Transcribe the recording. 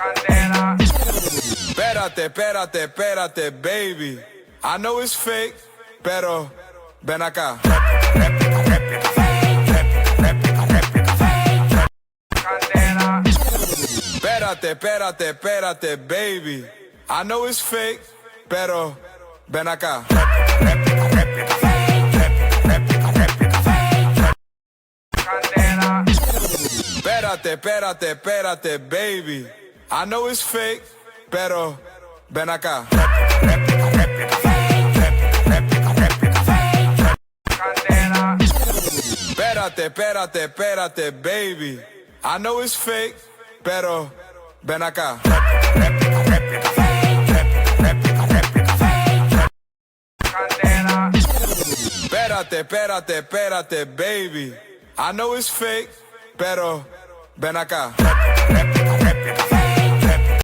Candela. Espérate, baby. I know it's fake, pero ven acá. Candela. Espérate, baby. I know it's fake, pero ven acá. Candela. Espérate, baby. I know it's fake, pero ven acá. Candela. Espérate, baby. I know it's fake, pero ven acá. Candela. Espérate, baby. I know it's fake, pero ven acá.